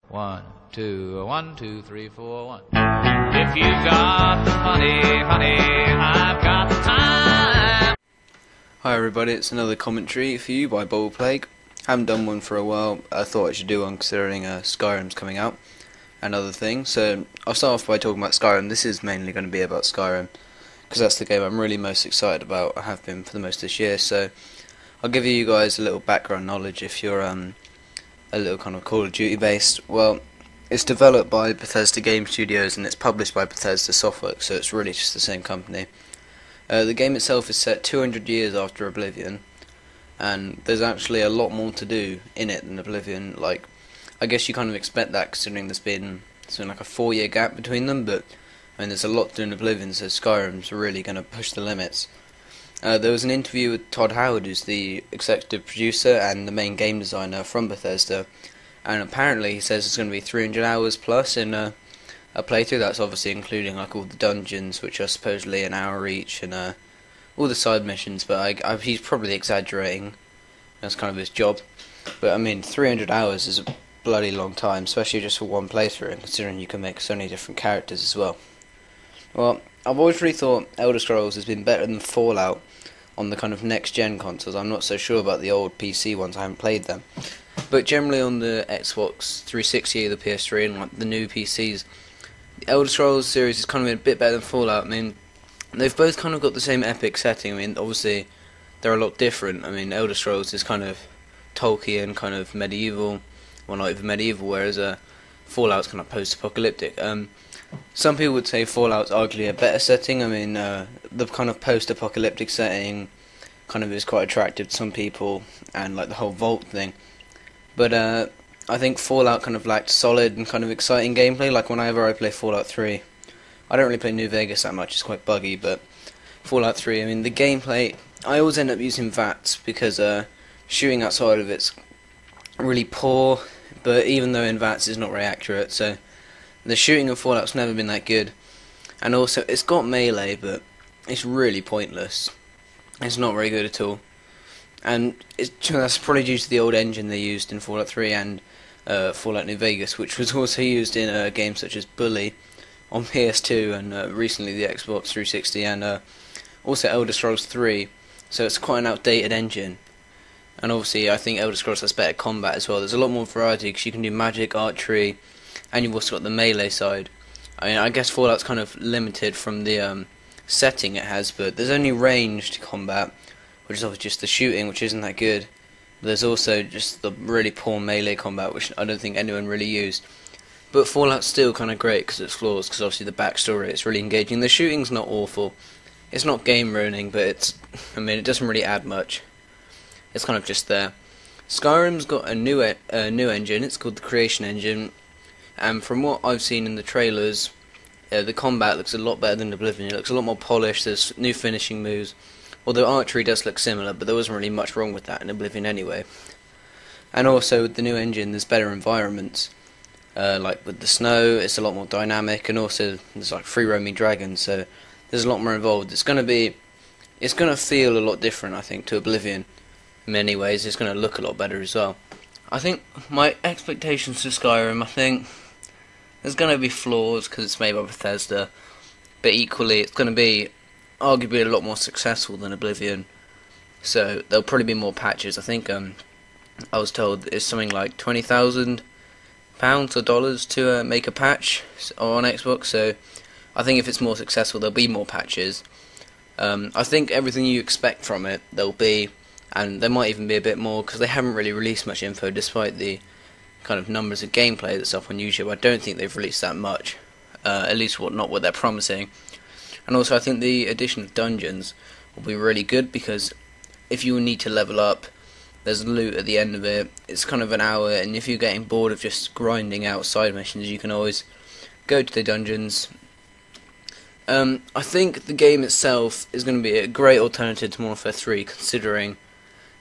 1, 2, 1, 2, 3, 4, 1. If you got the money, honey, I've got the time. Hi everybody, it's another commentary for you by BubblePlague. Haven't done one for a while. I thought I should do one considering Skyrim's coming out and other things. So I'll start off by talking about Skyrim. This is mainly going to be about Skyrim because that's the game I'm really most excited about. I have been for the most of this year. So I'll give you guys a little background knowledge if you're a little kind of Call of Duty based. Well, it's developed by Bethesda Game Studios and it's published by Bethesda Softworks, so it's really just the same company. The game itself is set 200 years after Oblivion, and there's actually a lot more to do in it than Oblivion. Like, I guess you kind of expect that considering there's been like a 4-year gap between them, but I mean there's a lot to do in Oblivion, so Skyrim's really going to push the limits. There was an interview with Todd Howard, who's the executive producer and the main game designer from Bethesda, and apparently he says it's going to be 300 hours plus in a playthrough. That's obviously including like all the dungeons, which are supposedly an hour each, and all the side missions, but he's probably exaggerating. That's kind of his job. But I mean, 300 hours is a bloody long time, especially just for one playthrough, and considering you can make so many different characters as well. Well, I've always really thought Elder Scrolls has been better than Fallout on the kind of next-gen consoles. I'm not so sure about the old PC ones, I haven't played them. But generally on the Xbox 360, the PS3, and like the new PCs, the Elder Scrolls series is kind of a bit better than Fallout. I mean, they've both kind of got the same epic setting. I mean, obviously, they're a lot different. I mean, Elder Scrolls is kind of Tolkien, kind of medieval, well, not even medieval, whereas Fallout's kind of post-apocalyptic. Some people would say Fallout's arguably a better setting. I mean, the kind of post-apocalyptic setting kind of is quite attractive to some people, and like the whole vault thing. But I think Fallout kind of lacked solid and kind of exciting gameplay. Like whenever I play Fallout 3, I don't really play New Vegas that much, it's quite buggy, but Fallout 3, I mean, the gameplay, I always end up using VATS because shooting outside of it's really poor, but even though in VATS it's not very accurate, so the shooting of Fallout's never been that good. And also, it's got melee, but it's really pointless. It's not very good at all. And that's probably due to the old engine they used in Fallout 3 and Fallout New Vegas, which was also used in games such as Bully on PS2 and recently the Xbox 360 and also Elder Scrolls 3. So it's quite an outdated engine. And obviously, I think Elder Scrolls has better combat as well. There's a lot more variety because you can do magic, archery, and you've also got the melee side. I mean, I guess Fallout's kind of limited from the setting it has, but there's only ranged combat, which is obviously just the shooting, which isn't that good. There's also just the really poor melee combat, which I don't think anyone really used. But Fallout's still kind of great because it's flaws, because obviously the backstory, it's really engaging. The shooting's not awful. It's not game ruining, but I mean, it doesn't really add much. It's kind of just there. Skyrim's got a new engine. It's called the Creation Engine. And from what I've seen in the trailers, the combat looks a lot better than Oblivion. It looks a lot more polished, there's new finishing moves. Although archery does look similar, but there wasn't really much wrong with that in Oblivion anyway. And also with the new engine, there's better environments. Like with the snow, it's a lot more dynamic, and also there's like free roaming dragons, so there's a lot more involved. It's gonna feel a lot different, I think, to Oblivion. In many ways, it's gonna look a lot better as well. I think my expectations for Skyrim, I think there's going to be flaws because it's made by Bethesda, but equally it's going to be arguably a lot more successful than Oblivion, so there'll probably be more patches. I think I was told it's something like £20,000 or dollars to make a patch on Xbox, so I think if it's more successful there'll be more patches. I think everything you expect from it there'll be, and there might even be a bit more because they haven't really released much info despite the kind of numbers of gameplay that's up on YouTube. I don't think they've released that much, at least not what they're promising. And also I think the addition of dungeons will be really good because if you need to level up, there's loot at the end of it. It's kind of an hour, and if you're getting bored of just grinding out side missions, you can always go to the dungeons. I think the game itself is going to be a great alternative to Modern Warfare 3, considering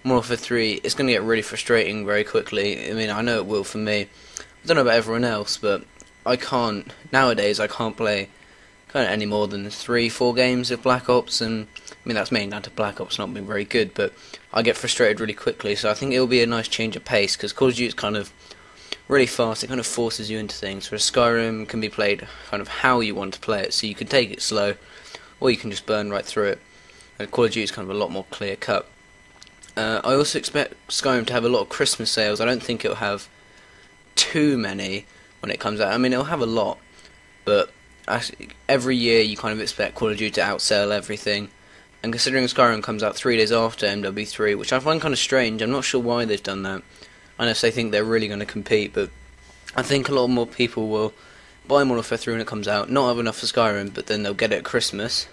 Modern Warfare 3 is going to get really frustrating very quickly. I mean, I know it will for me. I don't know about everyone else, but nowadays I can't play kind of any more than 3-4 games of Black Ops, and I mean that's mainly down to Black Ops not being very good, but I get frustrated really quickly, so I think it'll be a nice change of pace, because Call of Duty is kind of really fast. It kind of forces you into things. Whereas Skyrim can be played kind of how you want to play it. So you can take it slow, or you can just burn right through it. And Call of Duty is kind of a lot more clear cut. I also expect Skyrim to have a lot of Christmas sales. I don't think it'll have too many when it comes out. I mean, it'll have a lot, but every year you kind of expect Call of Duty to outsell everything. And considering Skyrim comes out 3 days after MW3, which I find kind of strange, I'm not sure why they've done that, unless they think they're really going to compete, but I think a lot more people will buy Modern Warfare 3 when it comes out, not have enough for Skyrim, but then they'll get it at Christmas.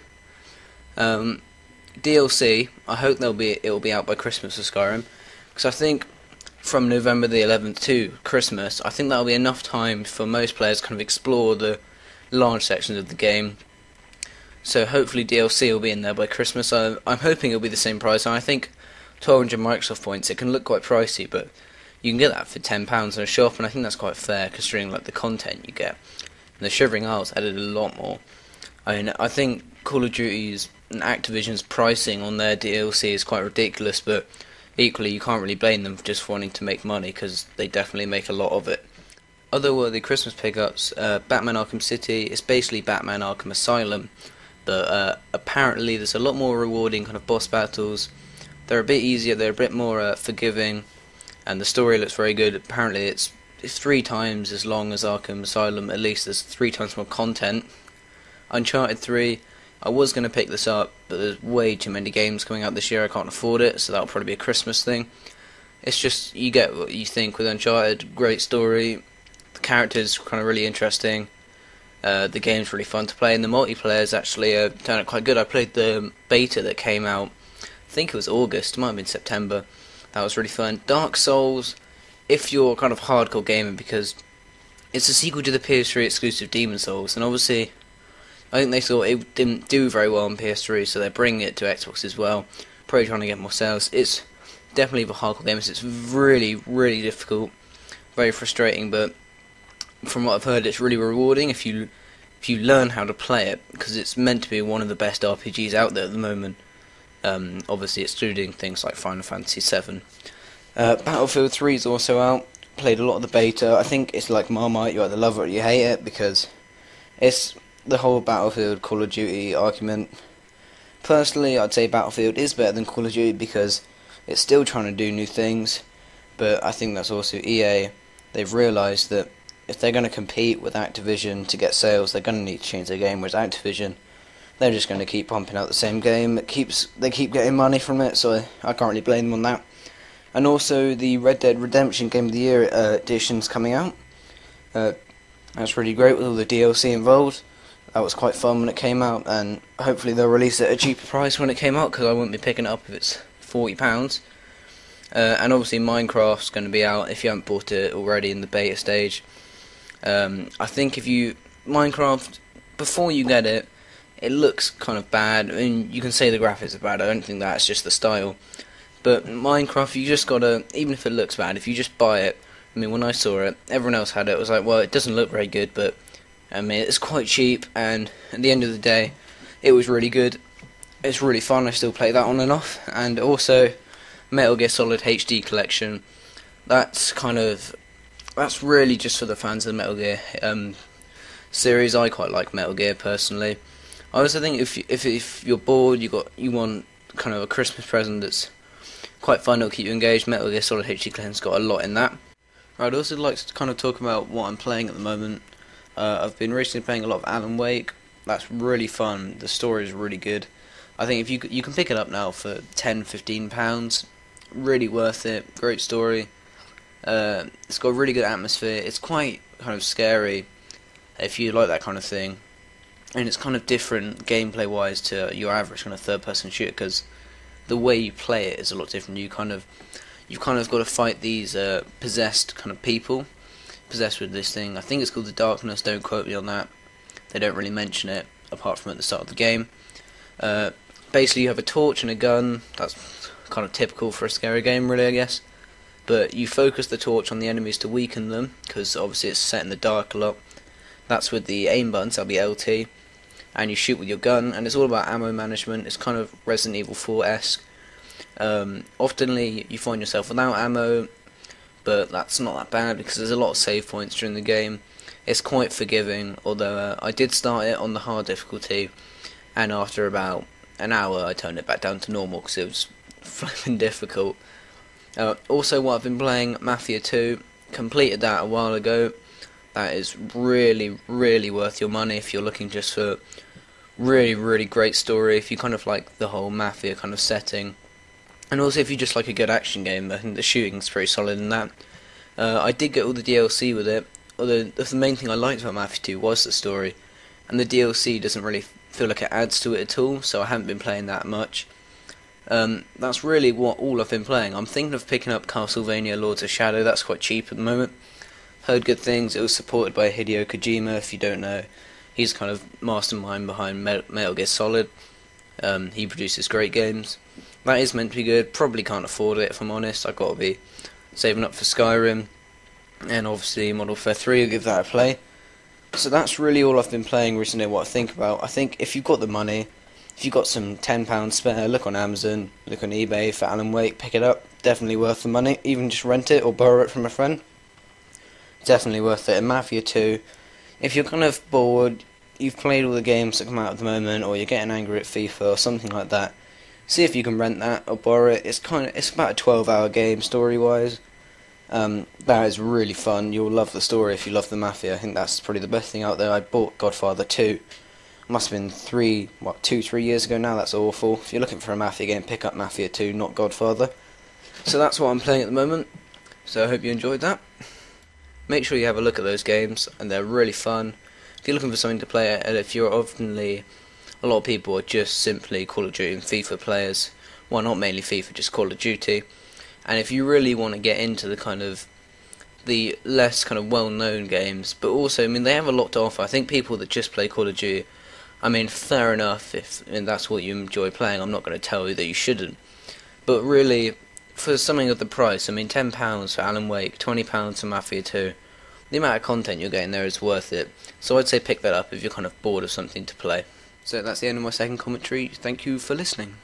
DLC, I hope it'll be out by Christmas for Skyrim, because I think from November the 11th to Christmas, I think that'll be enough time for most players to kind of explore the large sections of the game. So hopefully DLC will be in there by Christmas. I'm hoping it'll be the same price, and I think 1200 Microsoft points, it can look quite pricey, but you can get that for £10 in a shop, and I think that's quite fair considering like the content you get. And the Shivering Isles added a lot more. I mean, I think Call of Duty's and Activision's pricing on their DLC is quite ridiculous, but equally you can't really blame them for just wanting to make money, because they definitely make a lot of it. Other worthy Christmas pickups, Batman Arkham City, it's basically Batman Arkham Asylum, but apparently there's a lot more rewarding kind of boss battles. They're a bit easier, they're a bit more forgiving, and the story looks very good. Apparently it's 3 times as long as Arkham Asylum, at least there's 3 times more content. Uncharted 3, I was going to pick this up, but there's way too many games coming out this year, I can't afford it, so that'll probably be a Christmas thing. It's just, you get what you think with Uncharted, great story, the characters kind of really interesting, the game's really fun to play, and the multiplayer is actually turned out quite good. I played the beta that came out, I think it was August, it might have been September, that was really fun. Dark Souls, if you're kind of hardcore gamer, because it's a sequel to the PS3 exclusive Demon Souls, and obviously I think they thought it didn't do very well on PS3, so they're bringing it to Xbox as well, probably trying to get more sales. It's definitely for hardcore gamers. It's really, really difficult, very frustrating, but from what I've heard, it's really rewarding if you learn how to play it, because it's meant to be one of the best RPGs out there at the moment. Obviously, excluding things like Final Fantasy VII. Battlefield 3 is also out. Played a lot of the beta. I think it's like Marmite. You either love it or you hate it, because it's the whole Battlefield Call of Duty argument. Personally, I'd say Battlefield is better than Call of Duty because it's still trying to do new things, but I think that's also EA. They've realised that if they're going to compete with Activision to get sales, they're going to need to change their game, whereas Activision, they're just going to keep pumping out the same game. They keep getting money from it, so I can't really blame them on that. And also the Red Dead Redemption Game of the Year edition's coming out. That's really great with all the DLC involved. That was quite fun when it came out, and hopefully they'll release it at a cheaper price when it came out, because I wouldn't be picking it up if it's £40. And obviously Minecraft's going to be out if you haven't bought it already in the beta stage. I think Minecraft, before you get it, it looks kind of bad. I mean, you can say the graphics are bad, I don't think that's just the style. But Minecraft, you just gotta, even if it looks bad, if you just buy it, I mean, when I saw it, everyone else had it, it was like, well, it doesn't look very good, but I mean, it's quite cheap, and at the end of the day, it was really good. It's really fun, I still play that on and off. And also, Metal Gear Solid HD Collection, that's really just for the fans of the Metal Gear series. I quite like Metal Gear, personally. I also think if you're bored, you want kind of a Christmas present that's quite fun, it'll keep you engaged, Metal Gear Solid HD Collection's got a lot in that. I'd also like to kind of talk about what I'm playing at the moment. I've been recently playing a lot of Alan Wake. That's really fun. The story is really good. I think if you can pick it up now for £10-15, really worth it. Great story. It's got a really good atmosphere. It's quite kind of scary if you like that kind of thing, and it's kind of different gameplay wise to your average kind of third-person shooter, because the way you play it is a lot different. You've kind of got to fight these possessed kind of people. Possessed with this thing, I think it's called the Darkness, don't quote me on that, they don't really mention it apart from at the start of the game. Basically you have a torch and a gun, that's kind of typical for a scary game really, I guess, but you focus the torch on the enemies to weaken them, because obviously it's set in the dark a lot. That's with the aim buttons, that'll be LT, and you shoot with your gun, and it's all about ammo management. It's kind of Resident Evil 4-esque. Oftenly you find yourself without ammo, but that's not that bad because there's a lot of save points during the game. It's quite forgiving, although I did start it on the hard difficulty, and after about an hour I turned it back down to normal because it was flipping difficult. Also, what I've been playing, Mafia 2, completed that a while ago. That is really, really worth your money if you're looking just for really, really great story, if you kind of like the whole Mafia kind of setting. And also if you just like a good action game. I think the shooting's pretty solid in that. I did get all the DLC with it, although the main thing I liked about Mafia 2 was the story, and the DLC doesn't really feel like it adds to it at all, so I haven't been playing that much. That's really all I've been playing. I'm thinking of picking up Castlevania Lords of Shadow. That's quite cheap at the moment. Heard good things. It was supported by Hideo Kojima, if you don't know. He's kind of mastermind behind Metal Gear Solid. He produces great games. That is meant to be good. Probably can't afford it, if I'm honest. I've got to be saving up for Skyrim, and obviously Modern Warfare 3, I'll give that a play. So that's really all I've been playing recently, what I think about. I think if you've got the money, if you've got some £10 spare, look on Amazon, look on eBay for Alan Wake, pick it up. Definitely worth the money. Even just rent it or borrow it from a friend. Definitely worth it. And Mafia 2, if you're kind of bored, you've played all the games that come out at the moment, or you're getting angry at FIFA or something like that, see if you can rent that or borrow it. It's about a 12-hour game story-wise. That is really fun. You'll love the story if you love the Mafia. I think that's probably the best thing out there. I bought Godfather 2. Must have been 3 years ago now. That's awful. If you're looking for a Mafia game, pick up Mafia 2, not Godfather. So that's what I'm playing at the moment. So I hope you enjoyed that. Make sure you have a look at those games, and they're really fun. If you're looking for something to play, and if you're a lot of people are just simply Call of Duty and FIFA players. Well, not mainly FIFA, just Call of Duty. And if you really want to get into the less kind of well-known games, but also, I mean, they have a lot to offer. I think people that just play Call of Duty, I mean, fair enough, if that's what you enjoy playing, I'm not going to tell you that you shouldn't. But really, for something of the price, I mean, £10 for Alan Wake, £20 for Mafia 2, the amount of content you're getting there is worth it. So I'd say pick that up if you're kind of bored of something to play. So that's the end of my second commentary. Thank you for listening.